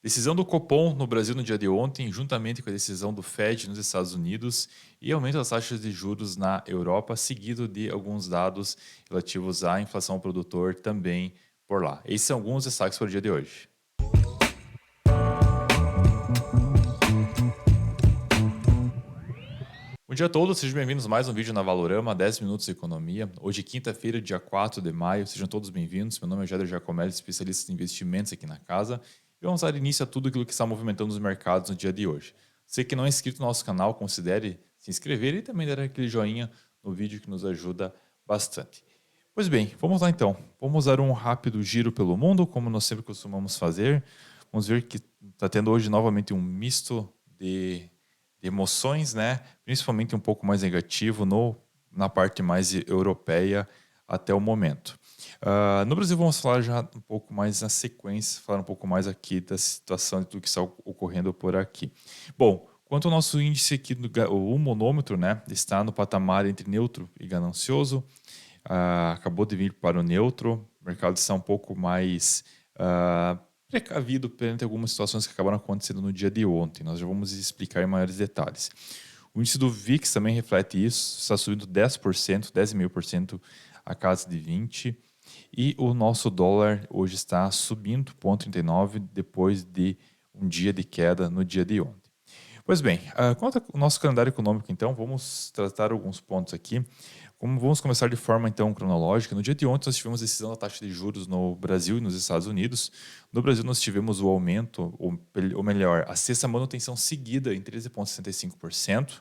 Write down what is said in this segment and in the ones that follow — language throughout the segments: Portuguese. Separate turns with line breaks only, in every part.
Decisão do Copom no Brasil no dia de ontem, juntamente com a decisão do Fed nos Estados Unidos e aumento das taxas de juros na Europa, seguido de alguns dados relativos à inflação ao produtor também por lá. Esses são alguns destaques para o dia de hoje. Bom dia a todos, sejam bem-vindos a mais um vídeo na Valorama, 10 minutos de economia. Hoje, quinta-feira, dia 4 de maio, sejam todos bem-vindos. Meu nome é Jader Giacomelli, especialista em investimentos aqui na casa. E vamos dar início a tudo aquilo que está movimentando os mercados no dia de hoje. Você que não é inscrito no nosso canal, considere se inscrever e também dar aquele joinha no vídeo que nos ajuda bastante. Pois bem, vamos lá então. Vamos dar um rápido giro pelo mundo, como nós sempre costumamos fazer. Vamos ver que está tendo hoje novamente um misto de emoções, né? Principalmente um pouco mais negativo na parte mais europeia até o momento. No Brasil, vamos falar já um pouco mais na sequência, falar um pouco mais aqui da situação e tudo que está ocorrendo por aqui. Bom, quanto ao nosso índice aqui, o monômetro, né, está no patamar entre neutro e ganancioso, acabou de vir para o neutro, o mercado está um pouco mais precavido perante algumas situações que acabaram acontecendo no dia de ontem. Nós já vamos explicar em maiores detalhes. O índice do VIX também reflete isso, está subindo 10%, 10,5% a casa de 20%. E o nosso dólar hoje está subindo 0,39 depois de um dia de queda no dia de ontem. Pois bem, quanto ao nosso calendário econômico, então, vamos tratar alguns pontos aqui. Vamos começar de forma, então, cronológica. No dia de ontem, nós tivemos a decisão da taxa de juros no Brasil e nos Estados Unidos. No Brasil, nós tivemos o aumento, ou melhor, a sexta manutenção seguida em 13,65%.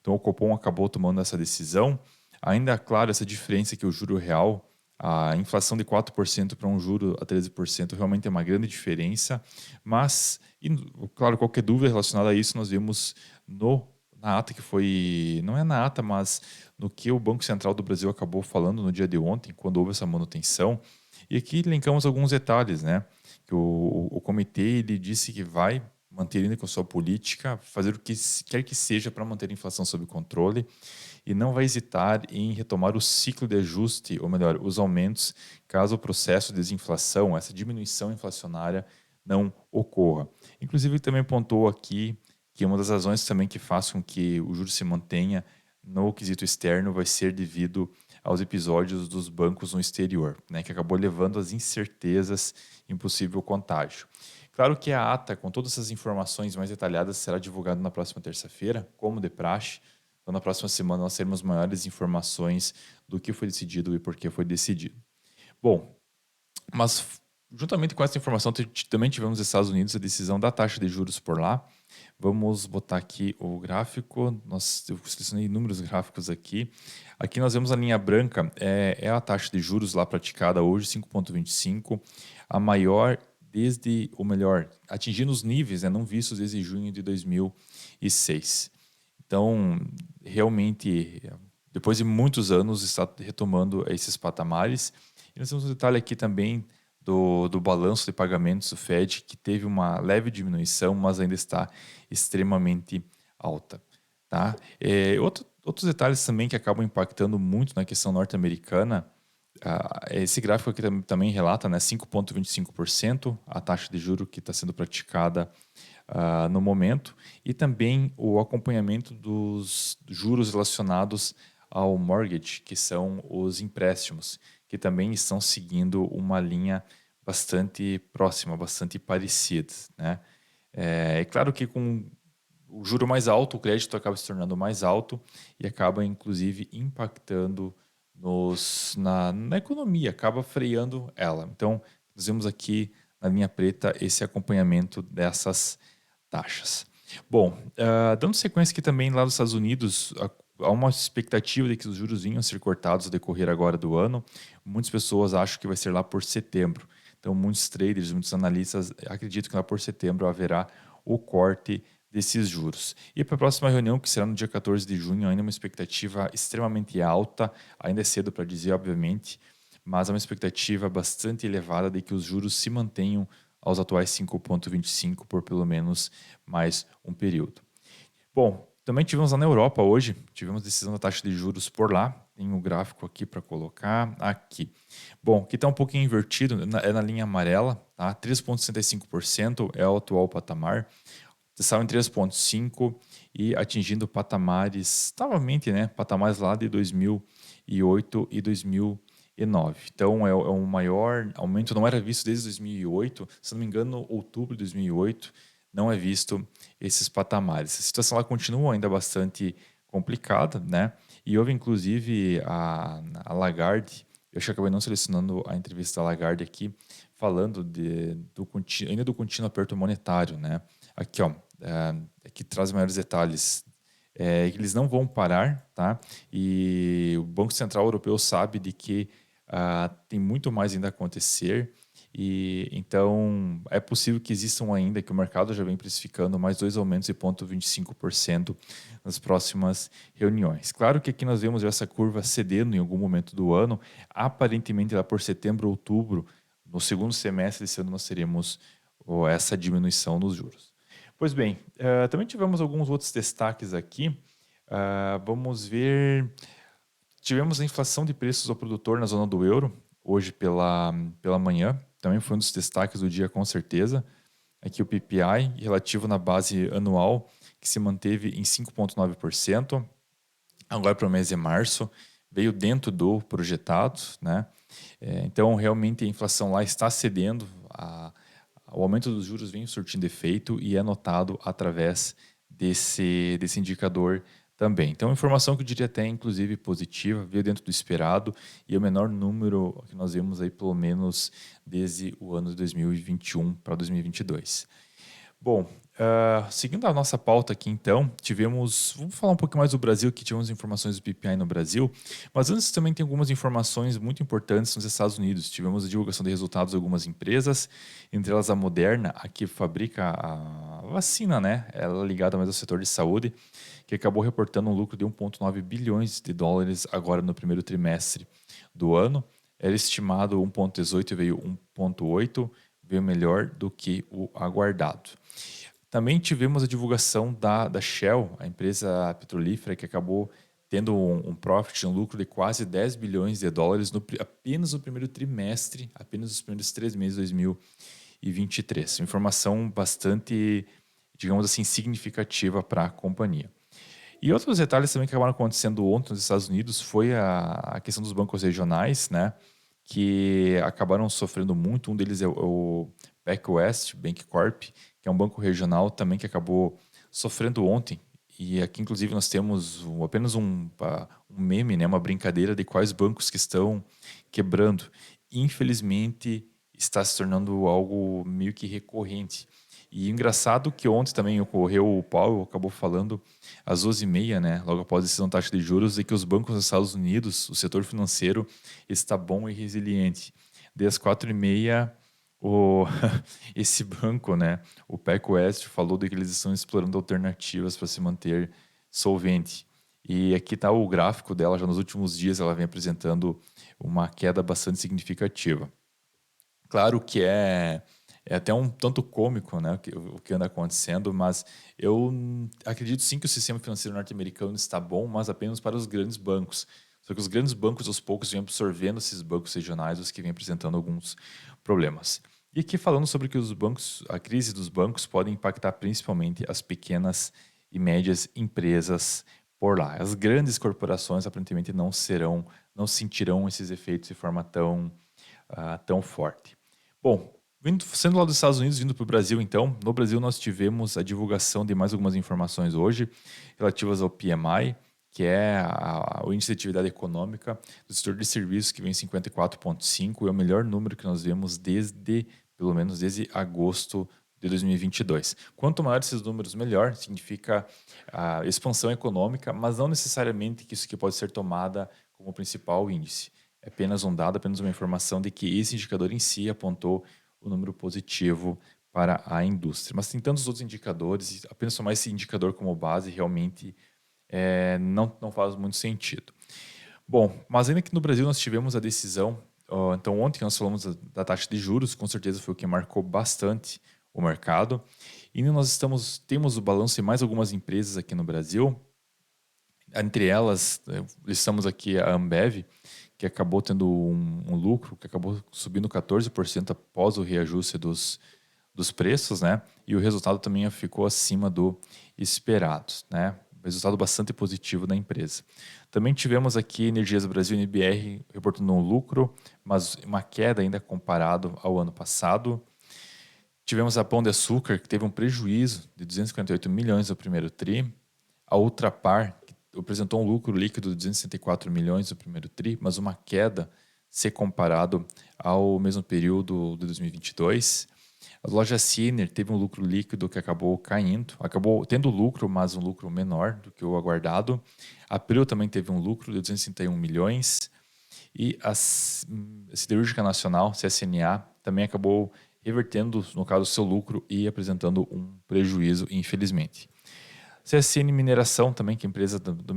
Então, o Copom acabou tomando essa decisão. Ainda, claro, essa diferença que o juro real, a inflação de 4% para um juro a 13% realmente é uma grande diferença, mas, claro, qualquer dúvida relacionada a isso nós vimos na ata que foi, não é na ata, mas no que o Banco Central do Brasil acabou falando no dia de ontem, quando houve essa manutenção, e aqui linkamos alguns detalhes, né, que o comitê ele disse que vai manter ainda com a sua política, fazer o que quer que seja para manter a inflação sob controle, e não vai hesitar em retomar o ciclo de ajuste, ou melhor, os aumentos, caso o processo de desinflação, essa diminuição inflacionária, não ocorra. Inclusive, ele também pontuou aqui que uma das razões também que faz com que o juro se mantenha no quesito externo vai ser devido aos episódios dos bancos no exterior, né, que acabou levando às incertezas em possível contágio. Claro que a ata, com todas essas informações mais detalhadas, será divulgada na próxima terça-feira, como de praxe. Então, na próxima semana, nós teremos maiores informações do que foi decidido e por que foi decidido. Bom, mas juntamente com essa informação, também tivemos nos Estados Unidos a decisão da taxa de juros por lá. Vamos botar aqui o gráfico. Eu selecionei inúmeros gráficos aqui. Aqui nós vemos a linha branca, é a taxa de juros lá praticada hoje, 5,25, a maior ou melhor, atingindo os níveis, né, não vistos desde junho de 2006. Então, realmente, depois de muitos anos, está retomando esses patamares. E nós temos um detalhe aqui também do balanço de pagamentos do Fed, que teve uma leve diminuição, mas ainda está extremamente alta. Tá? Outros detalhes também que acabam impactando muito na questão norte-americana, esse gráfico aqui também relata, né, 5,25%, a taxa de juro que está sendo praticada no momento, e também o acompanhamento dos juros relacionados ao mortgage, que são os empréstimos, que também estão seguindo uma linha bastante próxima, bastante parecida, né? É claro que com o juro mais alto, o crédito acaba se tornando mais alto e acaba, inclusive, impactando na economia, acaba freando ela. Então, nós vemos aqui na linha preta esse acompanhamento dessas taxas. Bom, dando sequência aqui também lá nos Estados Unidos, há uma expectativa de que os juros vinham a ser cortados ao decorrer agora do ano. Muitas pessoas acham que vai ser lá por setembro. Então, muitos traders, muitos analistas acreditam que lá por setembro haverá o corte desses juros. E para a próxima reunião, que será no dia 14 de junho, ainda é uma expectativa extremamente alta, ainda é cedo para dizer, obviamente, mas é uma expectativa bastante elevada de que os juros se mantenham aos atuais 5,25 por pelo menos mais um período. Bom, também tivemos lá na Europa hoje, tivemos decisão da taxa de juros por lá, tem o gráfico aqui para colocar aqui. Bom, aqui está um pouquinho invertido, é na linha amarela, tá? 3,65% é o atual patamar. Estava em 3,5% e atingindo patamares, novamente, né? Patamares lá de 2008 e 2009. Então, é um maior aumento, não era visto desde 2008, se não me engano, outubro de 2008, não é visto esses patamares. A situação lá continua ainda bastante complicada, né? E houve, inclusive, a Lagarde, eu acho que acabei não selecionando a entrevista da Lagarde aqui, falando ainda do contínuo aperto monetário, né? Aqui, ó, que traz maiores detalhes. Que eles não vão parar, tá? E o Banco Central Europeu sabe de que tem muito mais ainda a acontecer e então é possível que existam ainda, que o mercado já vem precificando mais dois aumentos de 0,25% nas próximas reuniões. Claro que aqui nós vemos essa curva cedendo em algum momento do ano, aparentemente lá por setembro, outubro, no segundo semestre desse ano nós teremos essa diminuição nos juros. Pois bem, também tivemos alguns outros destaques aqui. Vamos ver. Tivemos a inflação de preços ao produtor na zona do euro, hoje pela manhã. Também foi um dos destaques do dia, com certeza. Aqui o PPI, relativo na base anual, que se manteve em 5,9%. Agora para o mês de março, veio dentro do projetado, né? Então, realmente, a inflação lá está cedendo. O aumento dos juros vem surtindo efeito e é notado através desse indicador também. Então, informação que eu diria até, inclusive, positiva, veio dentro do esperado e é o menor número que nós vemos aí, pelo menos, desde o ano de 2021 para 2022. Bom, seguindo a nossa pauta aqui, então, vamos falar um pouco mais do Brasil, que tivemos informações do PPI no Brasil, mas antes também tem algumas informações muito importantes nos Estados Unidos. Tivemos a divulgação de resultados de algumas empresas, entre elas a Moderna, a que fabrica a vacina, né? Ela é ligada mais ao setor de saúde, que acabou reportando um lucro de 1,9 bilhões de dólares agora no primeiro trimestre do ano. Era estimado 1,18 e veio 1,8, veio melhor do que o aguardado. Também tivemos a divulgação da Shell, a empresa petrolífera, que acabou tendo um profit, um lucro de quase 10 bilhões de dólares apenas no primeiro trimestre, apenas nos primeiros 3 meses de 2023. Uma informação bastante, digamos assim, significativa para a companhia. E outros detalhes também que acabaram acontecendo ontem nos Estados Unidos foi a questão dos bancos regionais, né? Que acabaram sofrendo muito. Um deles é o PacWest Bank Corp, que é um banco regional também que acabou sofrendo ontem. E aqui, inclusive, nós temos apenas um meme, né, uma brincadeira de quais bancos que estão quebrando. Infelizmente, está se tornando algo meio que recorrente. E engraçado que ontem também ocorreu, o Powell acabou falando às 12h30, né, logo após a decisão taxa de juros, de que os bancos dos Estados Unidos, o setor financeiro, está bom e resiliente. Às 4h30, esse banco, né, o PacWest, falou de que eles estão explorando alternativas para se manter solvente. E aqui está o gráfico dela, já nos últimos dias ela vem apresentando uma queda bastante significativa. Claro que é até um tanto cômico, né, o que anda acontecendo, mas eu acredito sim que o sistema financeiro norte-americano está bom, mas apenas para os grandes bancos. Só que os grandes bancos, aos poucos, vêm absorvendo esses bancos regionais, os que vêm apresentando alguns problemas. E aqui falando sobre que a crise dos bancos pode impactar principalmente as pequenas e médias empresas por lá. As grandes corporações aparentemente não sentirão esses efeitos de forma tão forte. Bom, sendo lá dos Estados Unidos, vindo para o Brasil, então, no Brasil nós tivemos a divulgação de mais algumas informações hoje relativas ao PMI, que é o índice de atividade econômica do setor de serviços, que vem em 54,5, é o melhor número que nós vemos pelo menos desde agosto de 2022. Quanto maior esses números, melhor, significa a expansão econômica, mas não necessariamente que isso aqui pode ser tomada como principal índice. É apenas um dado, apenas uma informação de que esse indicador em si apontou o número positivo para a indústria. Mas tem tantos outros indicadores, apenas tomar esse indicador como base realmente não faz muito sentido. Bom, mas ainda que no Brasil nós tivemos a decisão, então ontem nós falamos da taxa de juros, com certeza foi o que marcou bastante o mercado. E nós temos o balanço de mais algumas empresas aqui no Brasil, Entre elas, listamos aqui a Ambev, que acabou tendo um lucro que acabou subindo 14% após o reajuste dos preços, né? E o resultado também ficou acima do esperado, né? Resultado bastante positivo da empresa. Também tivemos aqui Energias Brasil e NBR reportando um lucro, mas uma queda ainda comparado ao ano passado. Tivemos a Pão de Açúcar, que teve um prejuízo de 248 milhões no primeiro tri. A Ultrapar, que apresentou um lucro líquido de 264 milhões no primeiro tri, mas uma queda se comparado ao mesmo período de 2022. A loja Ciner teve um lucro líquido que acabou caindo, acabou tendo lucro, mas um lucro menor do que o aguardado. A Abril também teve um lucro de 261 milhões. E a Siderúrgica Nacional, CSNA, também acabou revertendo, no caso, seu lucro e apresentando um prejuízo, infelizmente. CSN Mineração também, que é empresa da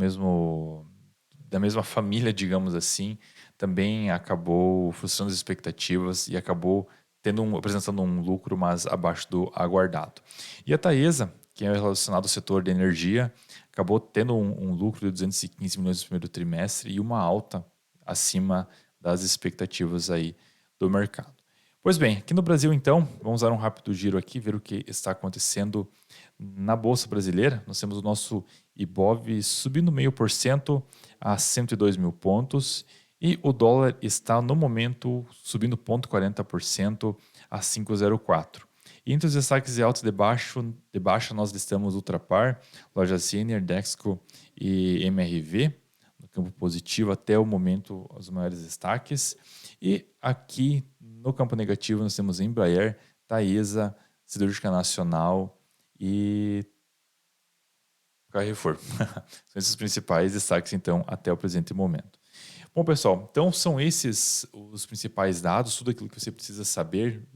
mesma família, digamos assim, também acabou frustrando as expectativas e acabou apresentando um lucro, mas abaixo do aguardado. E a Taesa, que é relacionado ao setor de energia, acabou tendo um lucro de 215 milhões no primeiro trimestre e uma alta acima das expectativas aí do mercado. Pois bem, aqui no Brasil, então, vamos dar um rápido giro aqui, ver o que está acontecendo na Bolsa Brasileira. Nós temos o nosso Ibov subindo 0,5% a 102 mil pontos e o dólar está, no momento, subindo 0,40% a 5,04. E entre os destaques de alta de baixa nós listamos Ultrapar, Loja Senior, Dexco e MRV. No campo positivo, até o momento, os maiores destaques. E aqui, no campo negativo, nós temos Embraer, Taesa, Siderúrgica Nacional e Carrefour. São esses os principais destaques, então, até o presente momento. Bom, pessoal, então são esses os principais dados, tudo aquilo que você precisa saber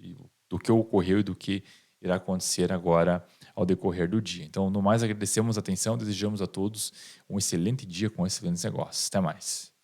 do que ocorreu e do que irá acontecer agora ao decorrer do dia. Então, no mais, agradecemos a atenção, desejamos a todos um excelente dia com excelentes negócios. Até mais.